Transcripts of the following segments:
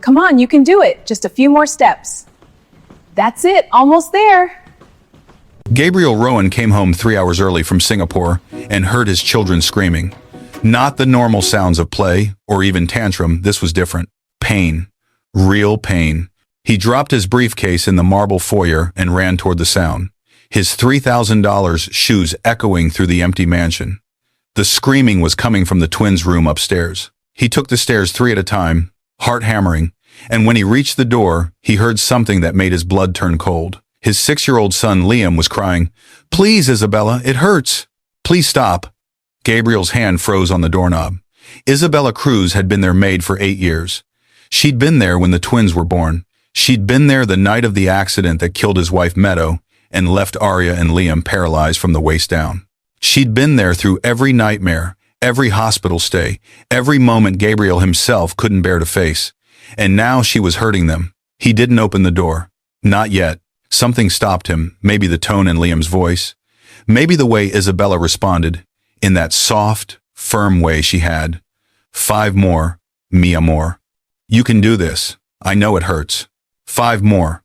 Come on, you can do it. Just a few more steps. That's it, almost there. Gabriel Rowan came home 3 hours early from Singapore and heard his children screaming. Not the normal sounds of play or even tantrum, this was different. Pain. Real pain. He dropped his briefcase in the marble foyer and ran toward the sound, his $3,000 shoes echoing through the empty mansion. The screaming was coming from the twins' room upstairs. He took the stairs 3 at a time, heart hammering, and when he reached the door, he heard something that made his blood turn cold. His 6-year-old son Liam was crying, "Please, Isabella, it hurts. Please stop." Gabriel's hand froze on the doorknob. Isabella Cruz had been their maid for 8 years. She'd been there when the twins were born. She'd been there the night of the accident that killed his wife Meadow and left Arya and Liam paralyzed from the waist down. She'd been there through every nightmare, every hospital stay, every moment Gabriel himself couldn't bear to face. And now she was hurting them. He didn't open the door. Not yet. Something stopped him, maybe the tone in Liam's voice, maybe the way Isabella responded, in that soft, firm way she had. 5 more, mi amor. You can do this. I know it hurts. 5 more.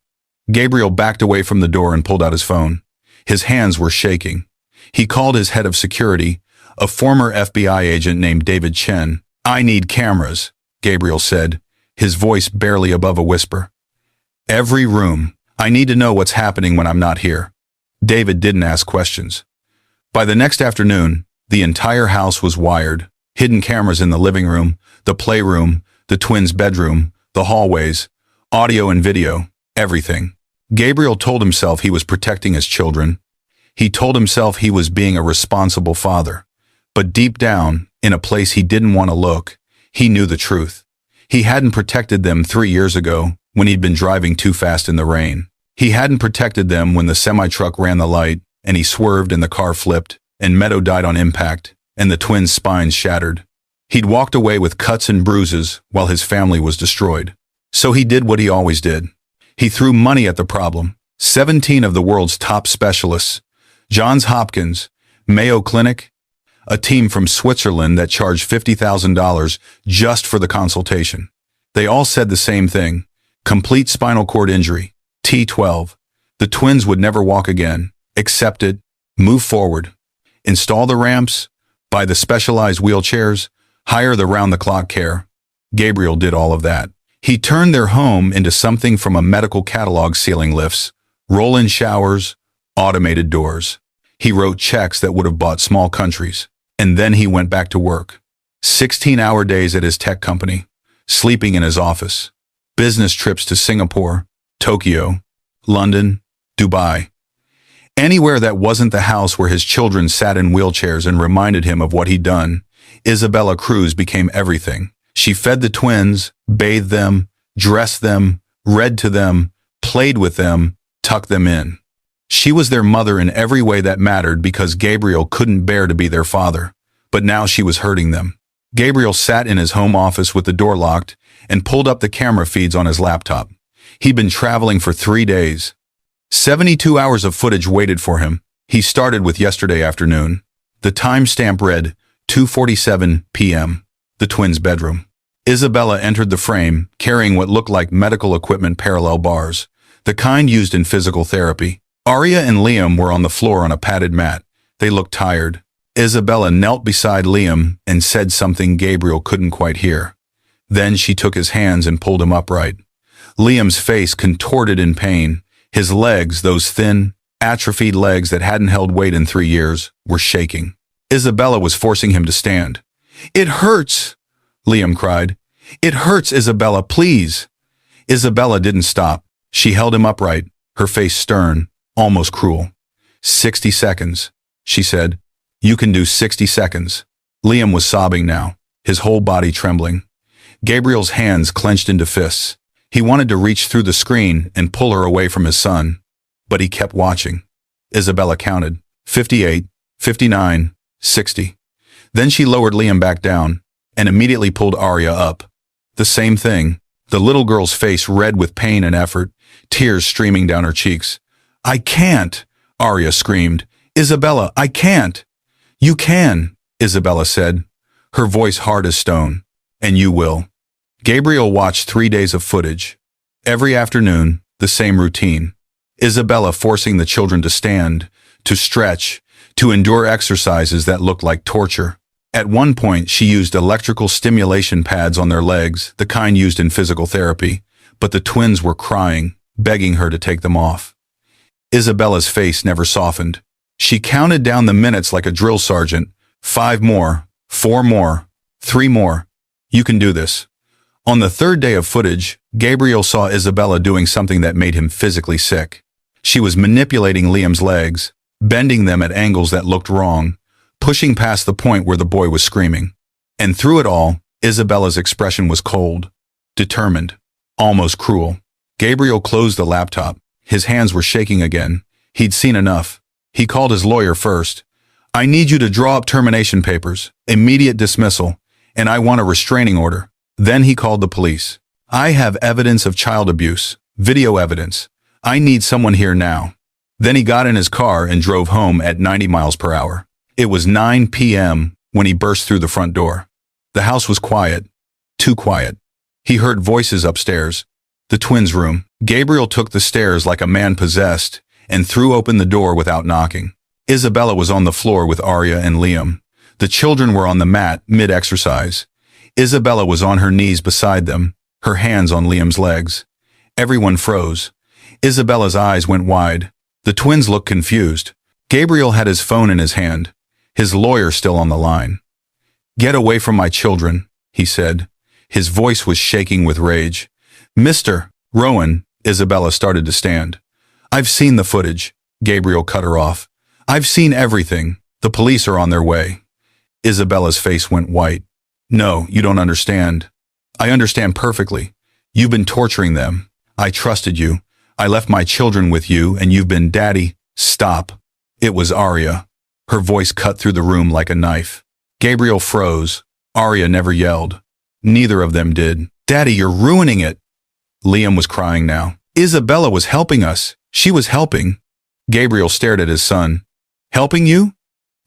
Gabriel backed away from the door and pulled out his phone. His hands were shaking. He called his head of security, a former FBI agent named David Chen. "I need cameras," Gabriel said, his voice barely above a whisper. "Every room. I need to know what's happening when I'm not here." David didn't ask questions. By the next afternoon, the entire house was wired. Hidden cameras in the living room, the playroom, the twins' bedroom, the hallways, audio and video, everything. Gabriel told himself he was protecting his children. He told himself he was being a responsible father. But deep down, in a place he didn't want to look, he knew the truth. He hadn't protected them 3 years ago when he'd been driving too fast in the rain. He hadn't protected them when the semi-truck ran the light and he swerved and the car flipped and Meadow died on impact and the twins' spines shattered. He'd walked away with cuts and bruises while his family was destroyed. So he did what he always did. He threw money at the problem. 17 of the world's top specialists, Johns Hopkins, Mayo Clinic, a team from Switzerland that charged $50,000 just for the consultation. They all said the same thing: complete spinal cord injury, T12. The twins would never walk again. Accept it, move forward, install the ramps, buy the specialized wheelchairs, hire the round-the-clock care. Gabriel did all of that. He turned their home into something from a medical catalog: ceiling lifts, roll-in showers, automated doors. He wrote checks that would have bought small countries. And then he went back to work. 16-hour days at his tech company, sleeping in his office, business trips to Singapore, Tokyo, London, Dubai. Anywhere that wasn't the house where his children sat in wheelchairs and reminded him of what he'd done. Isabella Cruz became everything. She fed the twins, bathed them, dressed them, read to them, played with them, tucked them in. She was their mother in every way that mattered because Gabriel couldn't bear to be their father. But now she was hurting them. Gabriel sat in his home office with the door locked and pulled up the camera feeds on his laptop. He'd been traveling for 3 days. 72 hours of footage waited for him. He started with yesterday afternoon. The timestamp read 2:47 p.m. The twins' bedroom. Isabella entered the frame, carrying what looked like medical equipment parallel bars, the kind used in physical therapy. Arya and Liam were on the floor on a padded mat. They looked tired. Isabella knelt beside Liam and said something Gabriel couldn't quite hear. Then she took his hands and pulled him upright. Liam's face contorted in pain. His legs, those thin, atrophied legs that hadn't held weight in 3 years, were shaking. Isabella was forcing him to stand. "It hurts," Liam cried. "It hurts, Isabella, please." Isabella didn't stop. She held him upright, her face stern, almost cruel. 60 seconds, she said. "You can do 60 seconds. Liam was sobbing now, his whole body trembling. Gabriel's hands clenched into fists. He wanted to reach through the screen and pull her away from his son, but he kept watching. Isabella counted. 58, 59, 60. Then she lowered Liam back down and immediately pulled Arya up. The same thing, the little girl's face red with pain and effort, tears streaming down her cheeks. "I can't," Arya screamed. "Isabella, I can't." "You can," Isabella said, her voice hard as stone. "And you will." Gabriel watched 3 days of footage. Every afternoon, the same routine. Isabella forcing the children to stand, to stretch, to endure exercises that looked like torture. At one point, she used electrical stimulation pads on their legs, the kind used in physical therapy, but the twins were crying, begging her to take them off. Isabella's face never softened. She counted down the minutes like a drill sergeant. 5 more, 4 more, 3 more. You can do this. On the 3rd day of footage, Gabriel saw Isabella doing something that made him physically sick. She was manipulating Liam's legs, bending them at angles that looked wrong, pushing past the point where the boy was screaming. And through it all, Isabella's expression was cold, determined, almost cruel. Gabriel closed the laptop. His hands were shaking again. He'd seen enough. He called his lawyer first. I need you to draw up termination papers, immediate dismissal, and I want a restraining order. Then he called the police. I have evidence of child abuse, video evidence. I need someone here now. Then he got in his car and drove home at 90 miles per hour. It was 9 p.m. when he burst through the front door. The house was quiet, too quiet. He heard voices upstairs. The twins' room. Gabriel took the stairs like a man possessed and threw open the door without knocking. Isabella was on the floor with Arya and Liam. The children were on the mat, mid-exercise. Isabella was on her knees beside them, her hands on Liam's legs. Everyone froze. Isabella's eyes went wide. The twins looked confused. Gabriel had his phone in his hand, his lawyer still on the line. Get away from my children, he said. His voice was shaking with rage. Mr. Rowan, Isabella started to stand. I've seen the footage, Gabriel cut her off. I've seen everything. The police are on their way. Isabella's face went white. No, you don't understand. I understand perfectly. You've been torturing them. I trusted you. I left my children with you, and you've been daddy. Stop. It was Arya. Her voice cut through the room like a knife. Gabriel froze. Arya never yelled. Neither of them did. Daddy, you're ruining it. Liam was crying now. Isabella was helping us. She was helping. Gabriel stared at his son. Helping you?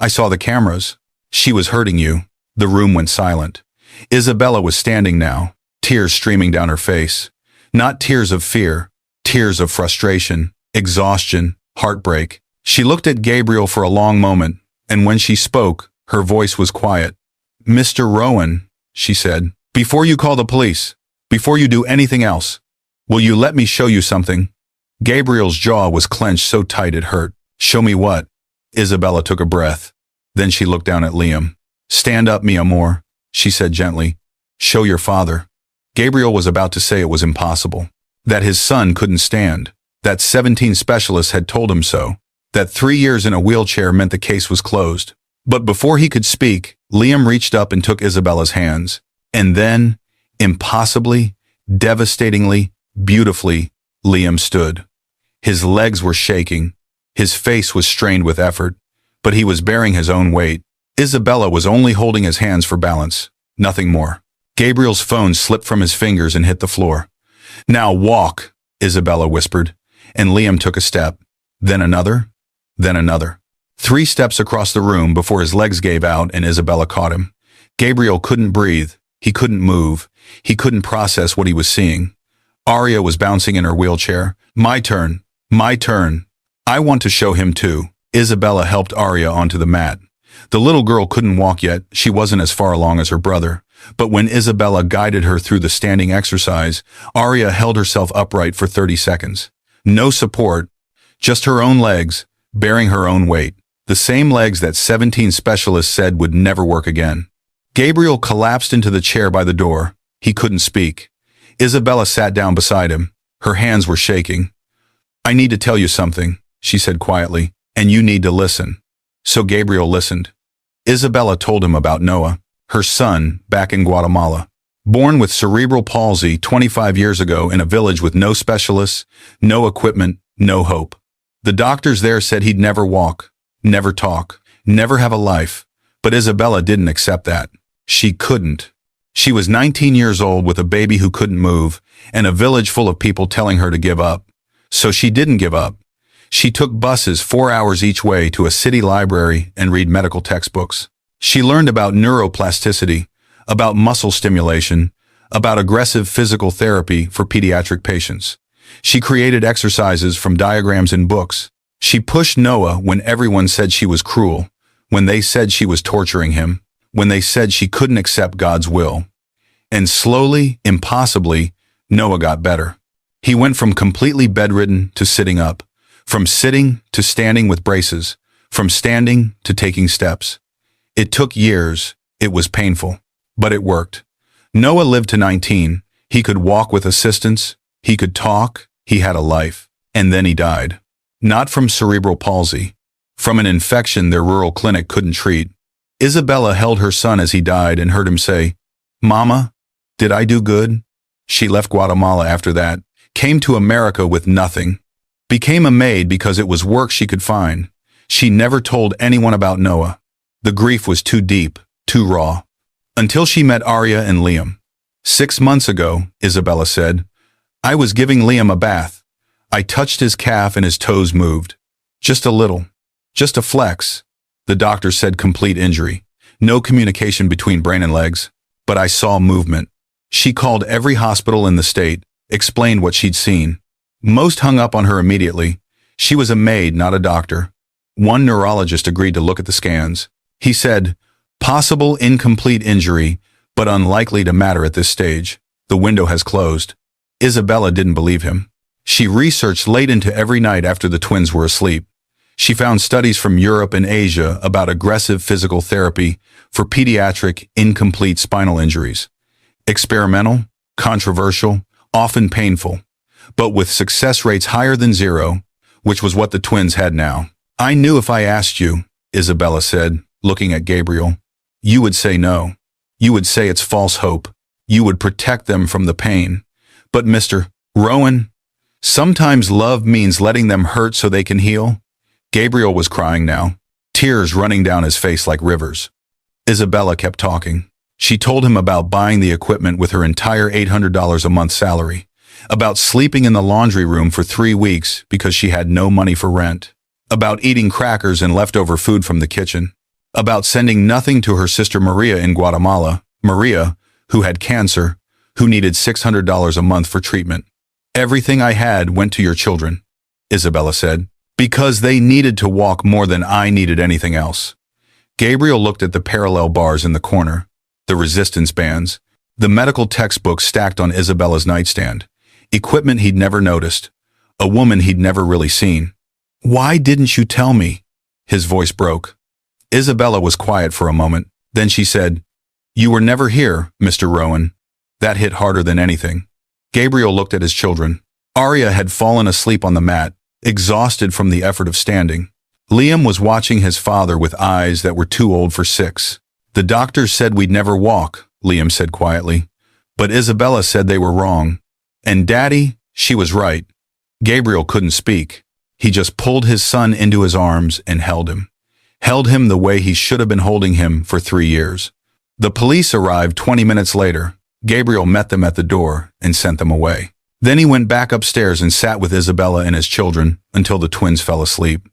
I saw the cameras. She was hurting you. The room went silent. Isabella was standing now, tears streaming down her face. Not tears of fear, tears of frustration, exhaustion, heartbreak. She looked at Gabriel for a long moment, and when she spoke, her voice was quiet. Mr. Rowan, she said, before you call the police, before you do anything else, will you let me show you something? Gabriel's jaw was clenched so tight it hurt. Show me what? Isabella took a breath. Then she looked down at Liam. Stand up, mi amor, she said gently. Show your father. Gabriel was about to say it was impossible. That his son couldn't stand. That 17 specialists had told him so. That 3 years in a wheelchair meant the case was closed. But before he could speak, Liam reached up and took Isabella's hands. And then, impossibly, devastatingly, beautifully, Liam stood. His legs were shaking. His face was strained with effort, but he was bearing his own weight. Isabella was only holding his hands for balance, nothing more. Gabriel's phone slipped from his fingers and hit the floor. Now walk, Isabella whispered, and Liam took a step, then another, then another. 3 steps across the room before his legs gave out and Isabella caught him. Gabriel couldn't breathe. He couldn't move. He couldn't process what he was seeing. Arya was bouncing in her wheelchair. My turn. My turn. I want to show him too. Isabella helped Arya onto the mat. The little girl couldn't walk yet. She wasn't as far along as her brother. But when Isabella guided her through the standing exercise, Arya held herself upright for 30 seconds. No support, just her own legs, bearing her own weight. The same legs that 17 specialists said would never work again. Gabriel collapsed into the chair by the door. He couldn't speak. Isabella sat down beside him. Her hands were shaking. I need to tell you something, she said quietly, and you need to listen. So Gabriel listened. Isabella told him about Noah, her son, back in Guatemala. Born with cerebral palsy 25 years ago in a village with no specialists, no equipment, no hope. The doctors there said he'd never walk, never talk, never have a life. But Isabella didn't accept that. She couldn't. She was 19 years old with a baby who couldn't move, and a village full of people telling her to give up. So she didn't give up. She took buses 4 hours each way to a city library and read medical textbooks. She learned about neuroplasticity, about muscle stimulation, about aggressive physical therapy for pediatric patients. She created exercises from diagrams in books. She pushed Noah when everyone said she was cruel, when they said she was torturing him, when they said she couldn't accept God's will. And slowly, impossibly, Noah got better. He went from completely bedridden to sitting up, from sitting to standing with braces, from standing to taking steps. It took years, it was painful, but it worked. Noah lived to 19, he could walk with assistance, he could talk, he had a life, and then he died. Not from cerebral palsy, from an infection their rural clinic couldn't treat. Isabella held her son as he died and heard him say, "Mama, did I do good?" She left Guatemala after that, came to America with nothing, became a maid because it was work she could find. She never told anyone about Noah. The grief was too deep, too raw. Until she met Arya and Liam. 6 months ago, Isabella said, I was giving Liam a bath. I touched his calf and his toes moved. Just a little. Just a flex. The doctor said complete injury. No communication between brain and legs. But I saw movement. She called every hospital in the state, explained what she'd seen. Most hung up on her immediately. She was a maid, not a doctor. One neurologist agreed to look at the scans. He said, possible incomplete injury, but unlikely to matter at this stage. The window has closed. Isabella didn't believe him. She researched late into every night after the twins were asleep. She found studies from Europe and Asia about aggressive physical therapy for pediatric incomplete spinal injuries. Experimental, controversial, often painful, but with success rates higher than zero, which was what the twins had now. I knew if I asked you, Isabella said, looking at Gabriel, you would say no. You would say it's false hope. You would protect them from the pain. But Mr. Rowan, sometimes love means letting them hurt so they can heal. Gabriel was crying now, tears running down his face like rivers. Isabella kept talking. She told him about buying the equipment with her entire $800 a month salary, about sleeping in the laundry room for 3 weeks because she had no money for rent, about eating crackers and leftover food from the kitchen, about sending nothing to her sister Maria in Guatemala, Maria, who had cancer, who needed $600 a month for treatment. Everything I had went to your children, Isabella said, because they needed to walk more than I needed anything else. Gabriel looked at the parallel bars in the corner, the resistance bands, the medical textbooks stacked on Isabella's nightstand, equipment he'd never noticed, a woman he'd never really seen. Why didn't you tell me? His voice broke. Isabella was quiet for a moment. Then she said, you were never here, Mr. Rowan. That hit harder than anything. Gabriel looked at his children. Arya had fallen asleep on the mat, exhausted from the effort of standing. Liam was watching his father with eyes that were too old for 6. The doctors said we'd never walk, Liam said quietly. But Isabella said they were wrong. And Daddy, she was right. Gabriel couldn't speak. He just pulled his son into his arms and held him. Held him the way he should have been holding him for 3 years. The police arrived 20 minutes later. Gabriel met them at the door and sent them away. Then he went back upstairs and sat with Isabella and his children until the twins fell asleep.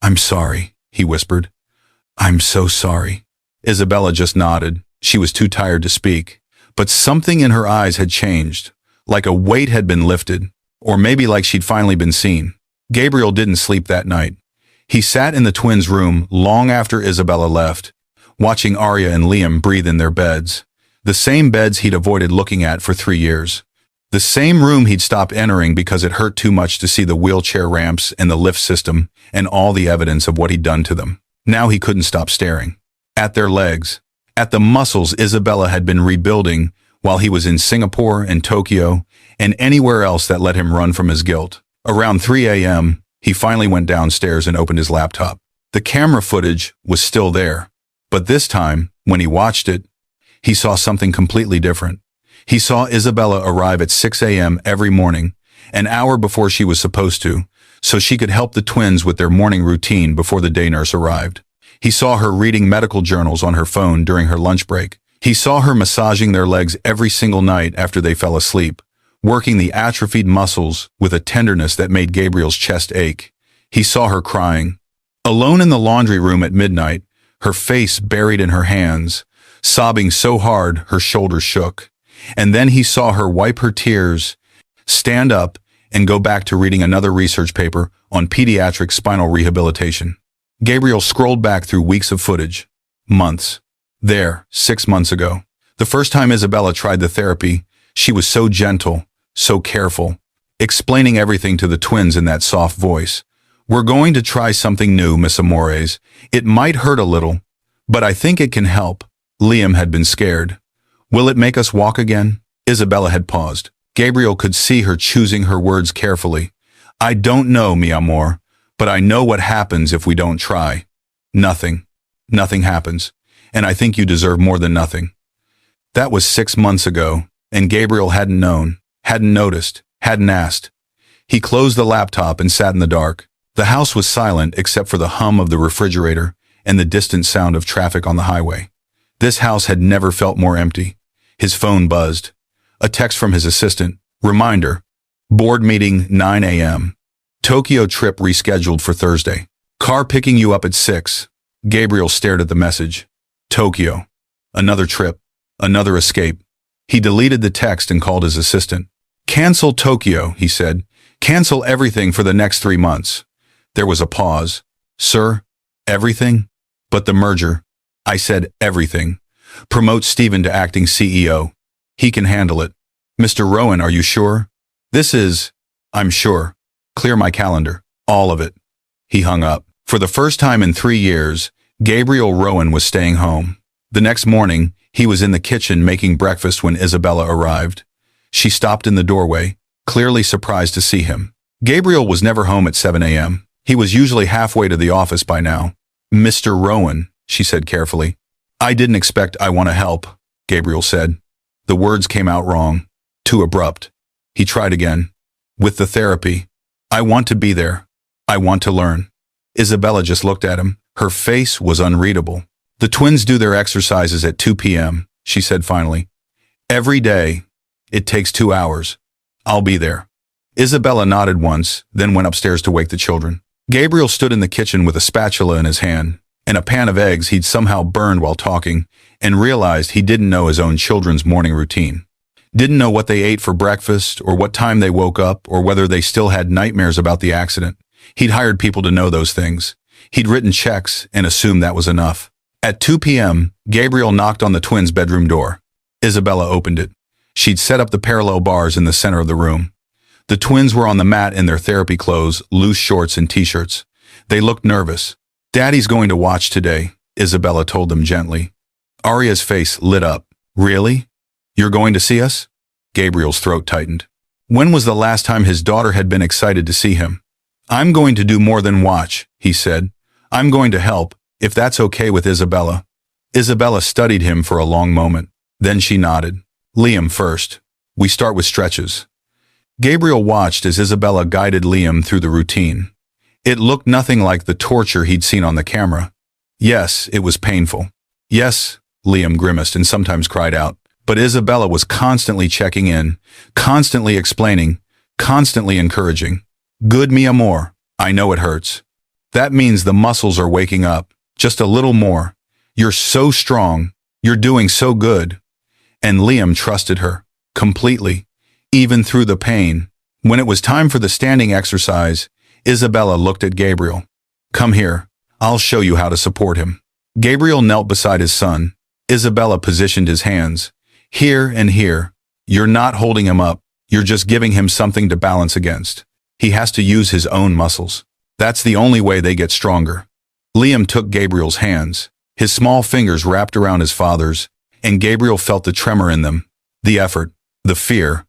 I'm sorry, he whispered. I'm so sorry. Isabella just nodded. She was too tired to speak. But something in her eyes had changed, like a weight had been lifted, or maybe like she'd finally been seen. Gabriel didn't sleep that night. He sat in the twins' room long after Isabella left, watching Arya and Liam breathe in their beds. The same beds he'd avoided looking at for 3 years. The same room he'd stopped entering because it hurt too much to see the wheelchair ramps and the lift system and all the evidence of what he'd done to them. Now he couldn't stop staring. At their legs, at the muscles Isabella had been rebuilding while he was in Singapore and Tokyo and anywhere else that let him run from his guilt. Around 3 a.m., he finally went downstairs and opened his laptop. The camera footage was still there, but this time, when he watched it, he saw something completely different. He saw Isabella arrive at 6 a.m. every morning, an hour before she was supposed to, so she could help the twins with their morning routine before the day nurse arrived. He saw her reading medical journals on her phone during her lunch break. He saw her massaging their legs every single night after they fell asleep, working the atrophied muscles with a tenderness that made Gabriel's chest ache. He saw her crying. Alone in the laundry room at midnight, her face buried in her hands, sobbing so hard her shoulders shook. And then he saw her wipe her tears, stand up, and go back to reading another research paper on pediatric spinal rehabilitation. Gabriel scrolled back through weeks of footage. Months. There, 6 months ago. The first time Isabella tried the therapy, she was so gentle, so careful, explaining everything to the twins in that soft voice. "We're going to try something new, Miss Amores. It might hurt a little, but I think it can help." Liam had been scared. "Will it make us walk again?" Isabella had paused. Gabriel could see her choosing her words carefully. "I don't know, mi amor, but I know what happens if we don't try. Nothing. Nothing happens. And I think you deserve more than nothing." That was 6 months ago, and Gabriel hadn't known, hadn't noticed, hadn't asked. He closed the laptop and sat in the dark. The house was silent except for the hum of the refrigerator and the distant sound of traffic on the highway. This house had never felt more empty. His phone buzzed. A text from his assistant. Reminder. Board meeting 9 a.m. Tokyo trip rescheduled for Thursday. Car picking you up at 6. Gabriel stared at the message. Tokyo. Another trip. Another escape. He deleted the text and called his assistant. "Cancel Tokyo," he said. "Cancel everything for the next 3 months." There was a pause. "Sir, everything? But the merger." "I said everything. Promote Stephen to acting CEO. He can handle it." "Mr. Rowan, are you sure?" I'm sure. Clear my calendar. All of it." He hung up. For the first time in 3 years, Gabriel Rowan was staying home. The next morning, he was in the kitchen making breakfast when Isabella arrived. She stopped in the doorway, clearly surprised to see him. Gabriel was never home at 7 a.m. He was usually halfway to the office by now. "Mr. Rowan," she said carefully. "I didn't expect I want to help," Gabriel said. The words came out wrong, too abrupt. He tried again. "With the therapy. I want to be there. I want to learn." Isabella just looked at him. Her face was unreadable. "The twins do their exercises at 2 p.m., she said finally. "Every day. It takes 2 hours. I'll be there." Isabella nodded once, then went upstairs to wake the children. Gabriel stood in the kitchen with a spatula in his hand, and a pan of eggs he'd somehow burned while talking, and realized he didn't know his own children's morning routine. Didn't know what they ate for breakfast, or what time they woke up, or whether they still had nightmares about the accident. He'd hired people to know those things. He'd written checks and assumed that was enough. At 2 p.m., Gabriel knocked on the twins' bedroom door. Isabella opened it. She'd set up the parallel bars in the center of the room. The twins were on the mat in their therapy clothes, loose shorts and t-shirts. They looked nervous. "Daddy's going to watch today," Isabella told them gently. Aria's face lit up. "Really? You're going to see us?" Gabriel's throat tightened. When was the last time his daughter had been excited to see him? "I'm going to do more than watch," he said. "I'm going to help, if that's okay with Isabella." Isabella studied him for a long moment. Then she nodded. "Liam first. We start with stretches." Gabriel watched as Isabella guided Liam through the routine. It looked nothing like the torture he'd seen on the camera. Yes, it was painful. Yes, Liam grimaced and sometimes cried out. But Isabella was constantly checking in, constantly explaining, constantly encouraging. "Good, mi amor. I know it hurts. That means the muscles are waking up. Just a little more. You're so strong. You're doing so good." And Liam trusted her, completely, even through the pain. When it was time for the standing exercise, Isabella looked at Gabriel. "Come here. I'll show you how to support him." Gabriel knelt beside his son. Isabella positioned his hands. "Here and here. You're not holding him up. You're just giving him something to balance against. He has to use his own muscles. That's the only way they get stronger." Liam took Gabriel's hands. His small fingers wrapped around his father's, and Gabriel felt the tremor in them, the effort, the fear.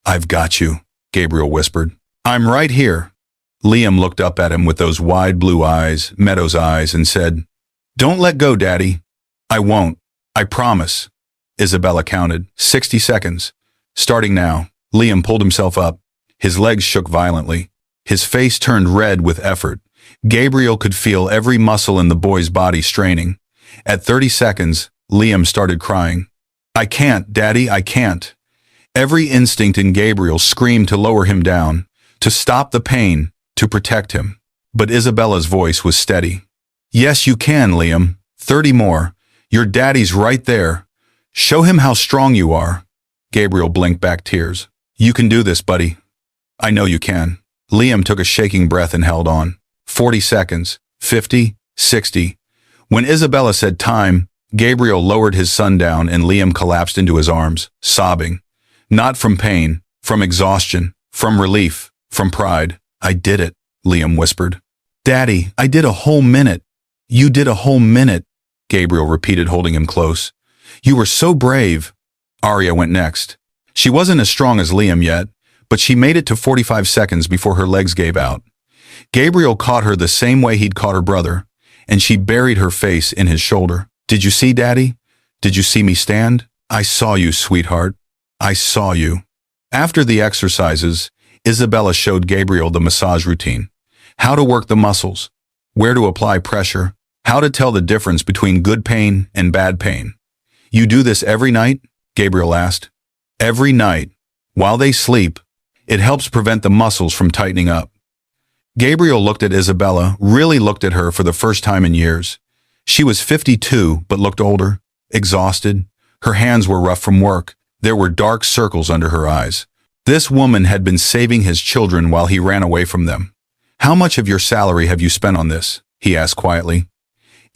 "I've got you," Gabriel whispered. "I'm right here." Liam looked up at him with those wide blue eyes, Meadow's eyes, and said, "Don't let go, Daddy." "I won't. I promise." Isabella counted. 60 seconds. "Starting now." Liam pulled himself up. His legs shook violently. His face turned red with effort. Gabriel could feel every muscle in the boy's body straining. At 30 seconds, Liam started crying. "I can't, Daddy, I can't." Every instinct in Gabriel screamed to lower him down, to stop the pain, to protect him. But Isabella's voice was steady. "Yes, you can, Liam. 30 more. Your daddy's right there. Show him how strong you are." Gabriel blinked back tears. You can do this, buddy. I know you can. Liam took a shaking breath and held on. 40 seconds. 50. 60. When Isabella said time, Gabriel lowered his son down and Liam collapsed into his arms, sobbing. Not from pain, from exhaustion, from relief, from pride. I did it, Liam whispered. Daddy, I did a whole minute. You did a whole minute, Gabriel repeated, holding him close. You were so brave. Arya went next. She wasn't as strong as Liam yet, but she made it to 45 seconds before her legs gave out. Gabriel caught her the same way he'd caught her brother, and she buried her face in his shoulder. Did you see, Daddy? Did you see me stand? I saw you, sweetheart. I saw you. After the exercises, Isabella showed Gabriel the massage routine. How to work the muscles, where to apply pressure, how to tell the difference between good pain and bad pain. You do this every night? Gabriel asked. Every night. While they sleep, it helps prevent the muscles from tightening up. Gabriel looked at Isabella, really looked at her for the first time in years. She was 52, but looked older, exhausted. Her hands were rough from work. There were dark circles under her eyes. This woman had been saving his children while he ran away from them. How much of your salary have you spent on this? He asked quietly.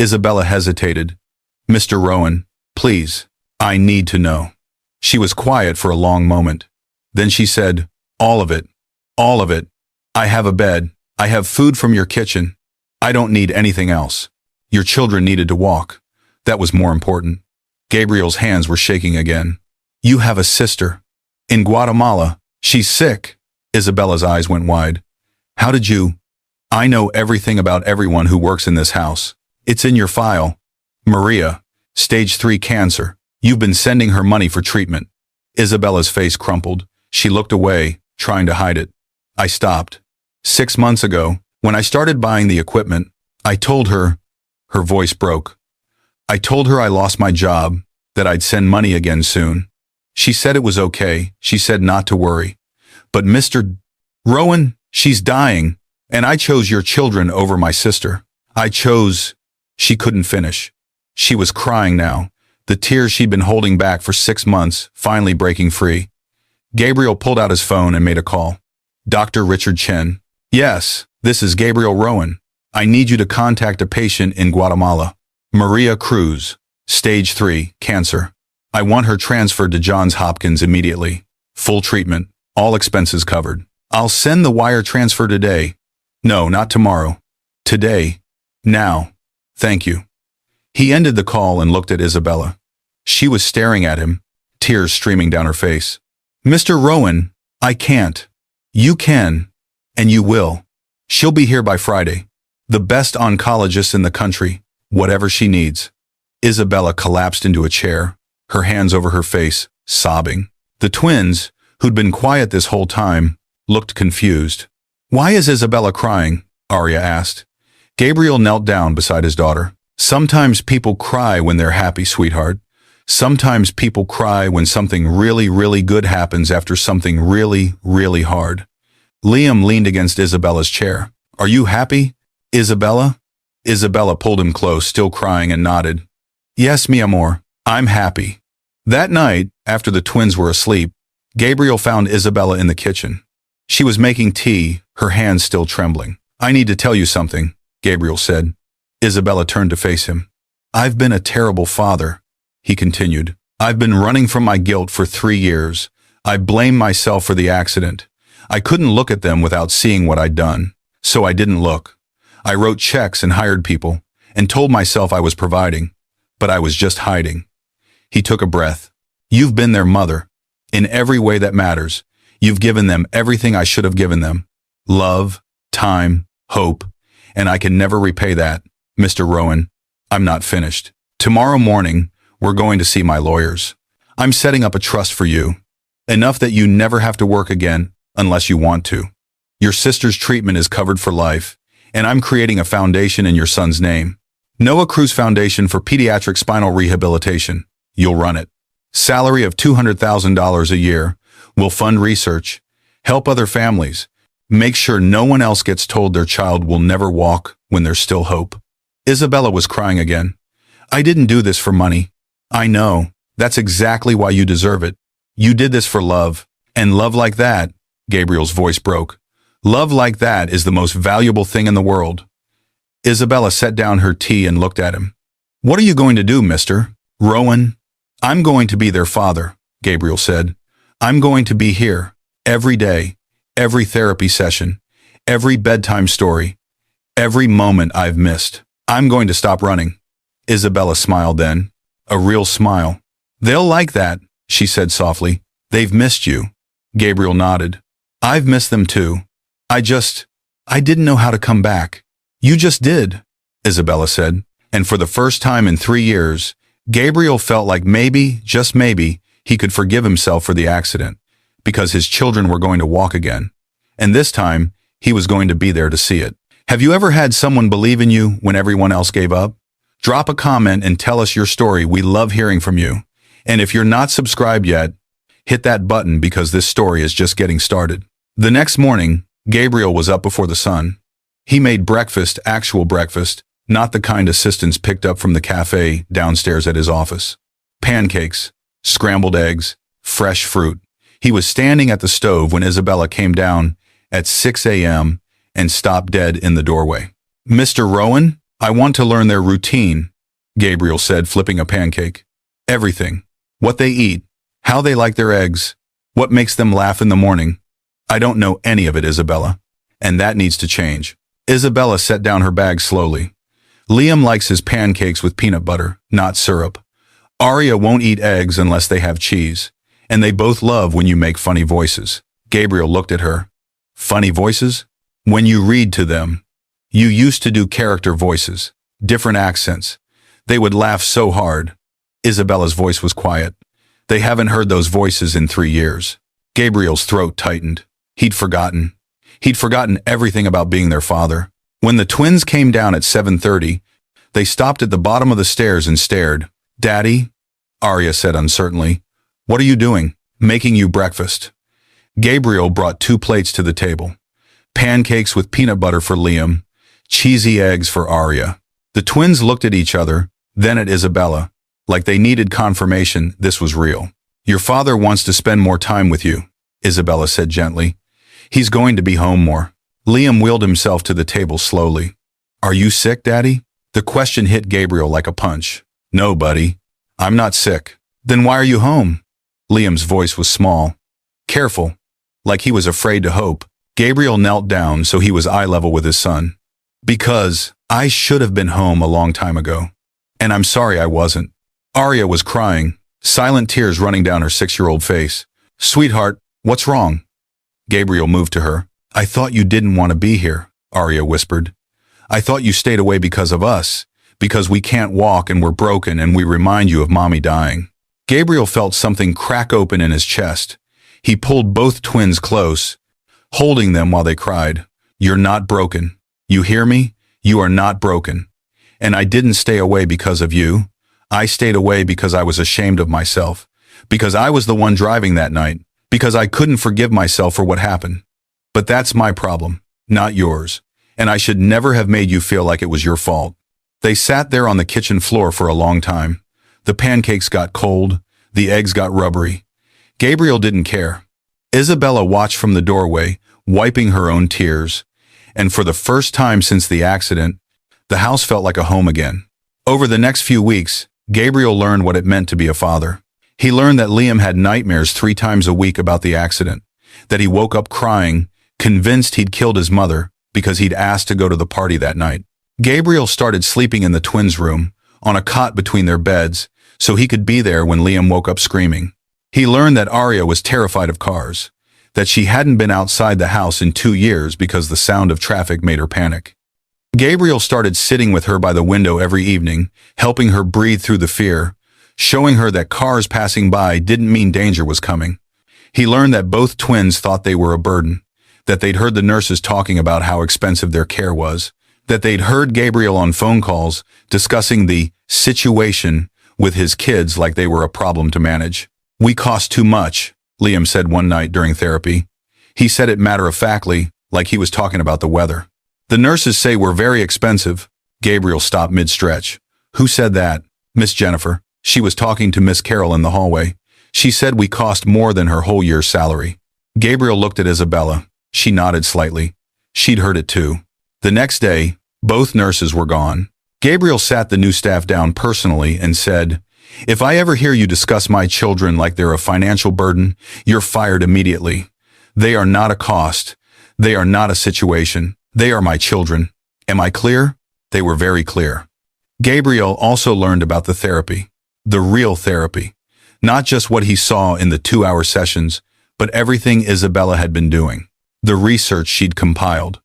Isabella hesitated. Mr. Rowan, please, I need to know. She was quiet for a long moment. Then she said, all of it. All of it. I have a bed. I have food from your kitchen. I don't need anything else. Your children needed to walk. That was more important. Gabriel's hands were shaking again. You have a sister. In Guatemala. She's sick. Isabella's eyes went wide. How did you? I know everything about everyone who works in this house. It's in your file. Maria, stage 3 cancer. You've been sending her money for treatment. Isabella's face crumpled. She looked away, trying to hide it. I stopped. 6 months ago, when I started buying the equipment, I told her, her voice broke. I told her I lost my job, that I'd send money again soon. She said it was okay. She said not to worry. But Mr. Rowan, she's dying, and I chose your children over my sister. I chose. She couldn't finish. She was crying now, the tears she'd been holding back for 6 months, finally breaking free. Gabriel pulled out his phone and made a call. Dr. Richard Chen. Yes, this is Gabriel Rowan. I need you to contact a patient in Guatemala. Maria Cruz, stage 3, cancer. I want her transferred to Johns Hopkins immediately. Full treatment, all expenses covered. I'll send the wire transfer today. No, not tomorrow. Today. Now. Thank you. He ended the call and looked at Isabella. She was staring at him, tears streaming down her face. Mr. Rowan, I can't. You can, and you will. She'll be here by Friday. The best oncologist in the country, whatever she needs. Isabella collapsed into a chair, her hands over her face, sobbing. The twins, who'd been quiet this whole time, looked confused. Why is Isabella crying? Arya asked. Gabriel knelt down beside his daughter. Sometimes people cry when they're happy, sweetheart. Sometimes people cry when something really, really good happens after something really, really hard. Liam leaned against Isabella's chair. Are you happy, Isabella? Isabella pulled him close, still crying, and nodded. Yes, mi amor, I'm happy. That night, after the twins were asleep, Gabriel found Isabella in the kitchen. She was making tea, her hands still trembling. I need to tell you something, Gabriel said. Isabella turned to face him. I've been a terrible father, he continued. I've been running from my guilt for 3 years. I blame myself for the accident. I couldn't look at them without seeing what I'd done, so I didn't look. I wrote checks and hired people, and told myself I was providing, but I was just hiding. He took a breath. You've been their mother. In every way that matters, you've given them everything I should have given them. Love, time, hope, and I can never repay that. Mr. Rowan, I'm not finished. Tomorrow morning, we're going to see my lawyers. I'm setting up a trust for you. Enough that you never have to work again unless you want to. Your sister's treatment is covered for life, and I'm creating a foundation in your son's name. Noah Cruz Foundation for Pediatric Spinal Rehabilitation. You'll run it. Salary of $200,000 a year. We'll fund research, help other families, make sure no one else gets told their child will never walk when there's still hope. Isabella was crying again. I didn't do this for money. I know. That's exactly why you deserve it. You did this for love. And love like that, Gabriel's voice broke. Love like that is the most valuable thing in the world. Isabella set down her tea and looked at him. What are you going to do, Mr. Rowan? I'm going to be their father, Gabriel said. I'm going to be here, every day, every therapy session, every bedtime story, every moment I've missed. I'm going to stop running. Isabella smiled then, a real smile. They'll like that, she said softly. They've missed you. Gabriel nodded. I've missed them too. I didn't know how to come back. You just did, Isabella said. And for the first time in 3 years, Gabriel felt like maybe, just maybe, he could forgive himself for the accident, because his children were going to walk again. And this time, he was going to be there to see it. Have you ever had someone believe in you when everyone else gave up? Drop a comment and tell us your story. We love hearing from you. And if you're not subscribed yet, hit that button because this story is just getting started. The next morning, Gabriel was up before the sun. He made breakfast, actual breakfast, not the kind assistants picked up from the cafe downstairs at his office. Pancakes, scrambled eggs, fresh fruit. He was standing at the stove when Isabella came down at 6 a.m. and stopped dead in the doorway. Mr. Rowan, I want to learn their routine, Gabriel said, flipping a pancake. Everything. What they eat, how they like their eggs, what makes them laugh in the morning. I don't know any of it, Isabella. And that needs to change. Isabella set down her bag slowly. Liam likes his pancakes with peanut butter, not syrup. Arya won't eat eggs unless they have cheese. And they both love when you make funny voices. Gabriel looked at her. Funny voices? When you read to them. You used to do character voices, different accents. They would laugh so hard. Isabella's voice was quiet. They haven't heard those voices in 3 years. Gabriel's throat tightened. He'd forgotten. He'd forgotten everything about being their father. When the twins came down at 7:30, they stopped at the bottom of the stairs and stared. Daddy, Arya said uncertainly. What are you doing? Making you breakfast. Gabriel brought 2 plates to the table. Pancakes with peanut butter for Liam, cheesy eggs for Arya. The twins looked at each other, then at Isabella, like they needed confirmation this was real. Your father wants to spend more time with you, Isabella said gently. He's going to be home more. Liam wheeled himself to the table slowly. Are you sick, Daddy? The question hit Gabriel like a punch. No, buddy. I'm not sick. Then why are you home? Liam's voice was small, careful, like he was afraid to hope. Gabriel knelt down so he was eye level with his son. Because I should have been home a long time ago. And I'm sorry I wasn't. Arya was crying, silent tears running down her 6-year-old face. Sweetheart, what's wrong? Gabriel moved to her. I thought you didn't want to be here, Arya whispered. I thought you stayed away because of us, because we can't walk and we're broken and we remind you of Mommy dying. Gabriel felt something crack open in his chest. He pulled both twins close, holding them while they cried. You're not broken. You hear me? You are not broken. And I didn't stay away because of you. I stayed away because I was ashamed of myself, because I was the one driving that night, because I couldn't forgive myself for what happened. But that's my problem, not yours, and I should never have made you feel like it was your fault. They sat there on the kitchen floor for a long time. The pancakes got cold, the eggs got rubbery. Gabriel didn't care. Isabella watched from the doorway, wiping her own tears, and for the first time since the accident, the house felt like a home again. Over the next few weeks, Gabriel learned what it meant to be a father. He learned that Liam had nightmares 3 times a week about the accident, that he woke up crying, convinced he'd killed his mother because he'd asked to go to the party that night. Gabriel started sleeping in the twins' room, on a cot between their beds, so he could be there when Liam woke up screaming. He learned that Arya was terrified of cars, that she hadn't been outside the house in 2 years because the sound of traffic made her panic. Gabriel started sitting with her by the window every evening, helping her breathe through the fear, showing her that cars passing by didn't mean danger was coming. He learned that both twins thought they were a burden, that they'd heard the nurses talking about how expensive their care was, that they'd heard Gabriel on phone calls discussing the situation with his kids like they were a problem to manage. We cost too much, Liam said one night during therapy. He said it matter-of-factly, like he was talking about the weather. The nurses say we're very expensive. Gabriel stopped mid-stretch. Who said that? Miss Jennifer. She was talking to Miss Carol in the hallway. She said we cost more than her whole year's salary. Gabriel looked at Isabella. She nodded slightly. She'd heard it too. The next day, both nurses were gone. Gabriel sat the new staff down personally and said, "If I ever hear you discuss my children like they're a financial burden, you're fired immediately. They are not a cost. They are not a situation. They are my children. Am I clear?" They were very clear. Gabriel also learned about the therapy. The real therapy. Not just what he saw in the 2-hour sessions, but everything Isabella had been doing. The research she'd compiled.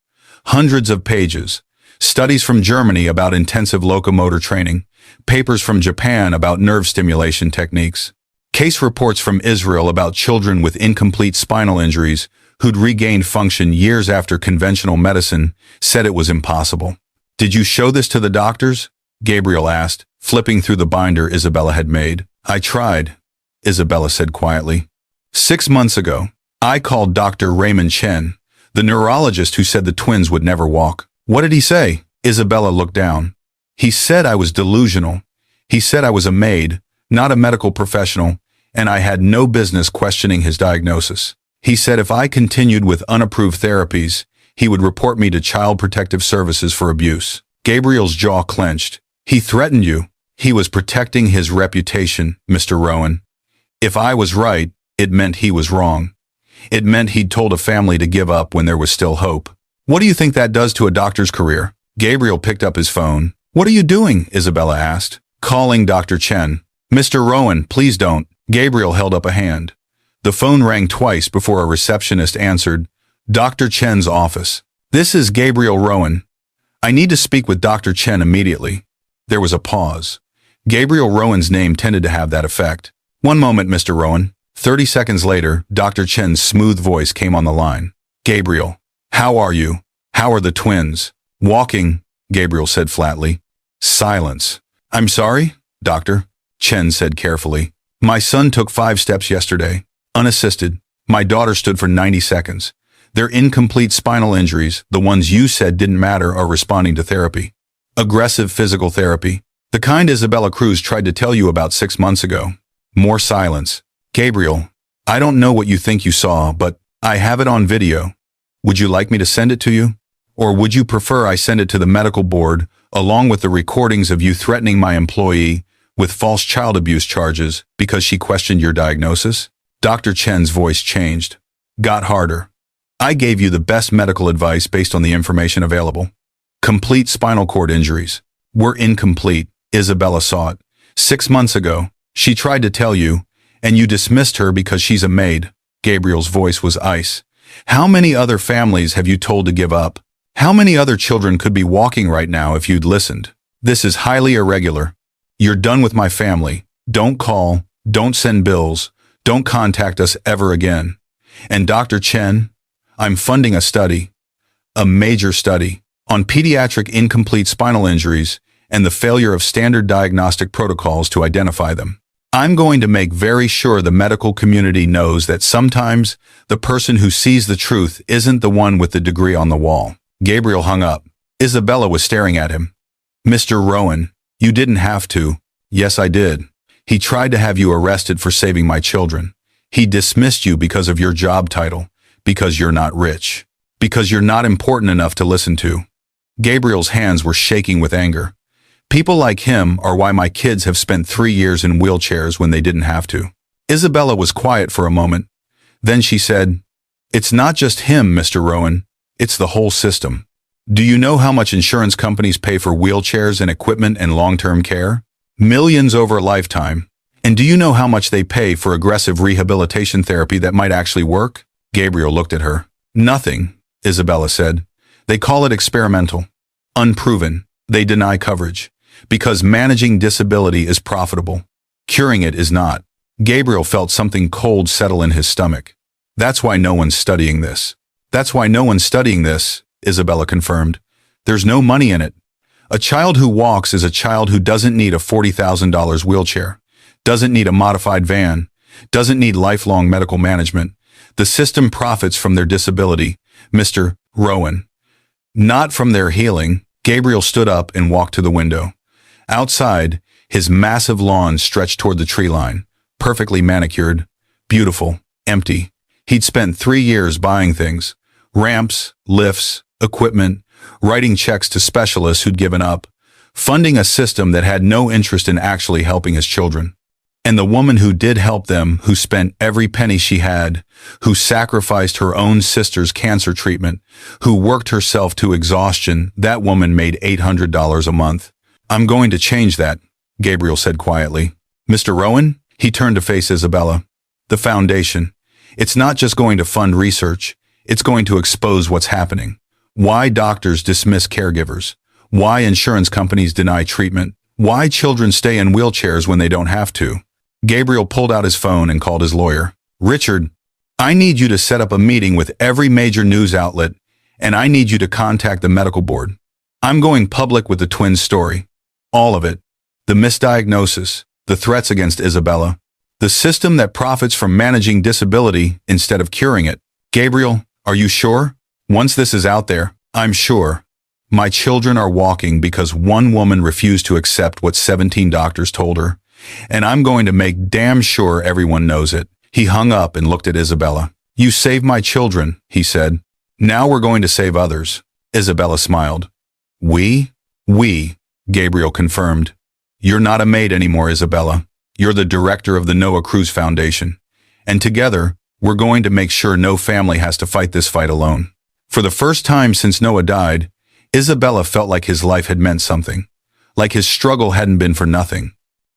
Hundreds of pages. Studies from Germany about intensive locomotor training. Papers from Japan about nerve stimulation techniques. Case reports from Israel about children with incomplete spinal injuries who'd regained function years after conventional medicine said it was impossible. "Did you show this to the doctors?" Gabriel asked, flipping through the binder Isabella had made. "I tried," Isabella said quietly. 6 months ago, I called Dr. Raymond Chen, the neurologist who said the twins would never walk. "What did he say?" Isabella looked down. "He said I was delusional. He said I was a maid, not a medical professional, and I had no business questioning his diagnosis. He said if I continued with unapproved therapies, he would report me to Child Protective Services for abuse." Gabriel's jaw clenched. "He threatened you." "He was protecting his reputation, Mr. Rowan. If I was right, it meant he was wrong. It meant he'd told a family to give up when there was still hope. What do you think that does to a doctor's career?" Gabriel picked up his phone. "What are you doing?" Isabella asked. "Calling Dr. Chen." "Mr. Rowan, please don't." Gabriel held up a hand. The phone rang twice before a receptionist answered. "Dr. Chen's office." "This is Gabriel Rowan. I need to speak with Dr. Chen immediately." There was a pause. Gabriel Rowan's name tended to have that effect. "One moment, Mr. Rowan." 30 seconds later, Dr. Chen's smooth voice came on the line. "Gabriel, how are you? How are the twins?" "Walking," Gabriel said flatly. Silence. "I'm sorry, Doctor," Chen said carefully. "My son took 5 steps yesterday, unassisted. My daughter stood for 90 seconds. They're incomplete spinal injuries, the ones you said didn't matter, are responding to therapy. Aggressive physical therapy. The kind Isabella Cruz tried to tell you about 6 months ago." More silence. "Gabriel, I don't know what you think you saw, but I have it on video. Would you like me to send it to you? Or would you prefer I send it to the medical board, along with the recordings of you threatening my employee with false child abuse charges because she questioned your diagnosis?" Dr. Chen's voice changed. Got harder. "I gave you the best medical advice based on the information available. Complete spinal cord injuries. Were incomplete. Isabella saw it. 6 months ago, she tried to tell you, and you dismissed her because she's a maid." Gabriel's voice was ice. "How many other families have you told to give up? How many other children could be walking right now if you'd listened? This is highly irregular. You're done with my family. Don't call. Don't send bills. Don't contact us ever again. And Dr. Chen, I'm funding a study, a major study, on pediatric incomplete spinal injuries and the failure of standard diagnostic protocols to identify them. I'm going to make very sure the medical community knows that sometimes the person who sees the truth isn't the one with the degree on the wall." Gabriel hung up. Isabella was staring at him. "Mr. Rowan, you didn't have to." "Yes, I did. He tried to have you arrested for saving my children. He dismissed you because of your job title, because you're not rich, because you're not important enough to listen to." Gabriel's hands were shaking with anger. "People like him are why my kids have spent 3 years in wheelchairs when they didn't have to." Isabella was quiet for a moment. Then she said, "It's not just him, Mr. Rowan. It's the whole system. Do you know how much insurance companies pay for wheelchairs and equipment and long-term care? Millions over a lifetime. And do you know how much they pay for aggressive rehabilitation therapy that might actually work?" Gabriel looked at her. "Nothing," Isabella said. "They call it experimental. Unproven. They deny coverage. Because managing disability is profitable. Curing it is not." Gabriel felt something cold settle in his stomach. "That's why no one's studying this." "That's why no one's studying this," Isabella confirmed. "There's no money in it. A child who walks is a child who doesn't need a $40,000 wheelchair, doesn't need a modified van, doesn't need lifelong medical management. The system profits from their disability, Mr. Rowan. Not from their healing." Gabriel stood up and walked to the window. Outside, his massive lawn stretched toward the tree line, perfectly manicured, beautiful, empty. He'd spent 3 years buying things, ramps, lifts, equipment, writing checks to specialists who'd given up, funding a system that had no interest in actually helping his children. And the woman who did help them, who spent every penny she had, who sacrificed her own sister's cancer treatment, who worked herself to exhaustion, that woman made $800 a month. I'm going to change that, Gabriel said quietly. Mr. Rowan? He turned to face Isabella. The foundation. It's not just going to fund research. It's going to expose what's happening. Why doctors dismiss caregivers. Why insurance companies deny treatment. Why children stay in wheelchairs when they don't have to. Gabriel pulled out his phone and called his lawyer. Richard, I need you to set up a meeting with every major news outlet, and I need you to contact the medical board. I'm going public with the twins' story. All of it. The misdiagnosis, the threats against Isabella, the system that profits from managing disability instead of curing it. Gabriel, are you sure? Once this is out there, I'm sure. My children are walking because one woman refused to accept what 17 doctors told her. And I'm going to make damn sure everyone knows it. He hung up and looked at Isabella. You saved my children, he said. Now we're going to save others. Isabella smiled. We, Gabriel confirmed. You're not a maid anymore, Isabella. You're the director of the Noah Cruz Foundation. And together, we're going to make sure no family has to fight this fight alone. For the first time since Noah died, Isabella felt like his life had meant something. Like his struggle hadn't been for nothing.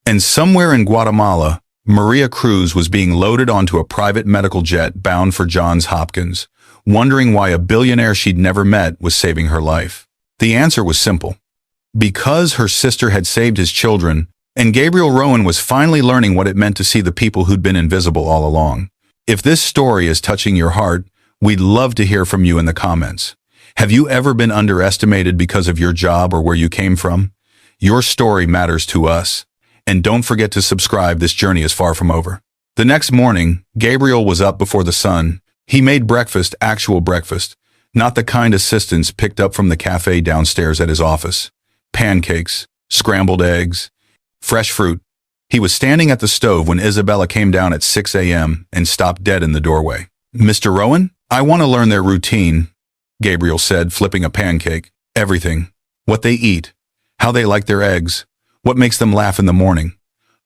And somewhere in Guatemala, Maria Cruz was being loaded onto a private medical jet bound for Johns Hopkins, wondering why a billionaire she'd never met was saving her life. The answer was simple. Because her sister had saved his children, and Gabriel Rowan was finally learning what it meant to see the people who'd been invisible all along. If this story is touching your heart, we'd love to hear from you in the comments. Have you ever been underestimated because of your job or where you came from? Your story matters to us. And don't forget to subscribe, this journey is far from over. The next morning, Gabriel was up before the sun. He made breakfast, actual breakfast, not the kind assistants picked up from the cafe downstairs at his office. Pancakes, scrambled eggs, fresh fruit. He was standing at the stove when Isabella came down at 6 a.m. and stopped dead in the doorway. Mr. Rowan, I want to learn their routine, Gabriel said, flipping a pancake. Everything. What they eat. How they like their eggs. What makes them laugh in the morning?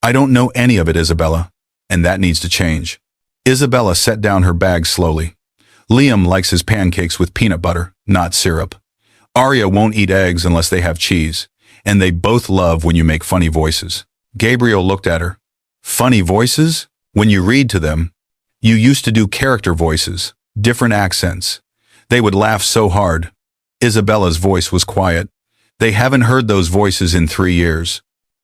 I don't know any of it, Isabella, and that needs to change. Isabella set down her bag slowly. Liam likes his pancakes with peanut butter, not syrup. Arya won't eat eggs unless they have cheese, and they both love when you make funny voices. Gabriel looked at her. Funny voices? When you read to them, you used to do character voices, different accents. They would laugh so hard. Isabella's voice was quiet. They haven't heard those voices in 3 years.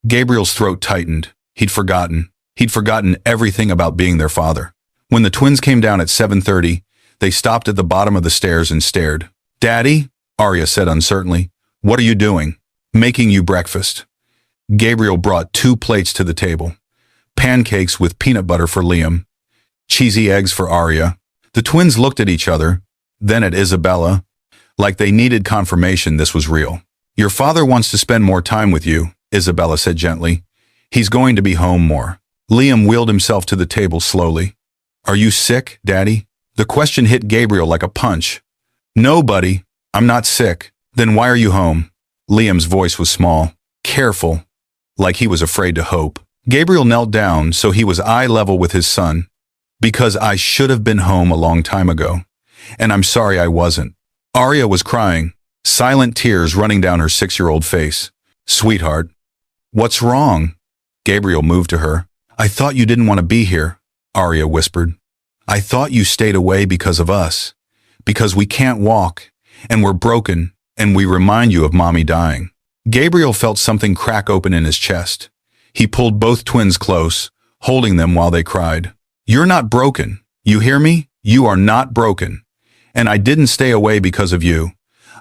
Gabriel's throat tightened. He'd forgotten. He'd forgotten everything about being their father. When the twins came down at 7:30, they stopped at the bottom of the stairs and stared. Daddy, Arya said uncertainly, what are you doing? Making you breakfast. Gabriel brought 2 plates to the table. Pancakes with peanut butter for Liam. Cheesy eggs for Arya. The twins looked at each other, then at Isabella, like they needed confirmation this was real. Your father wants to spend more time with you, Isabella said gently. He's going to be home more. Liam wheeled himself to the table slowly. Are you sick, Daddy? The question hit Gabriel like a punch. No, buddy, I'm not sick. Then why are you home? Liam's voice was small, careful, like he was afraid to hope. Gabriel knelt down so he was eye level with his son. Because I should have been home a long time ago. And I'm sorry I wasn't. Arya was crying, silent tears running down her 6-year-old face. Sweetheart, what's wrong? Gabriel moved to her. I thought you didn't want to be here, Arya whispered. I thought you stayed away because of us. Because we can't walk, and we're broken, and we remind you of Mommy dying. Gabriel felt something crack open in his chest. He pulled both twins close, holding them while they cried. You're not broken. You hear me? You are not broken. And I didn't stay away because of you.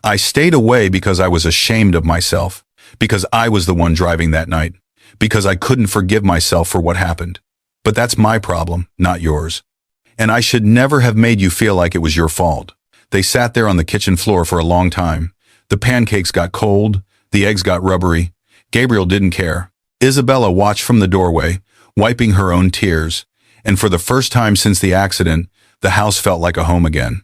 I stayed away because I was ashamed of myself. Because I was the one driving that night. Because I couldn't forgive myself for what happened. But that's my problem, not yours. And I should never have made you feel like it was your fault. They sat there on the kitchen floor for a long time. The pancakes got cold. The eggs got rubbery. Gabriel didn't care. Isabella watched from the doorway, wiping her own tears, and for the first time since the accident, the house felt like a home again.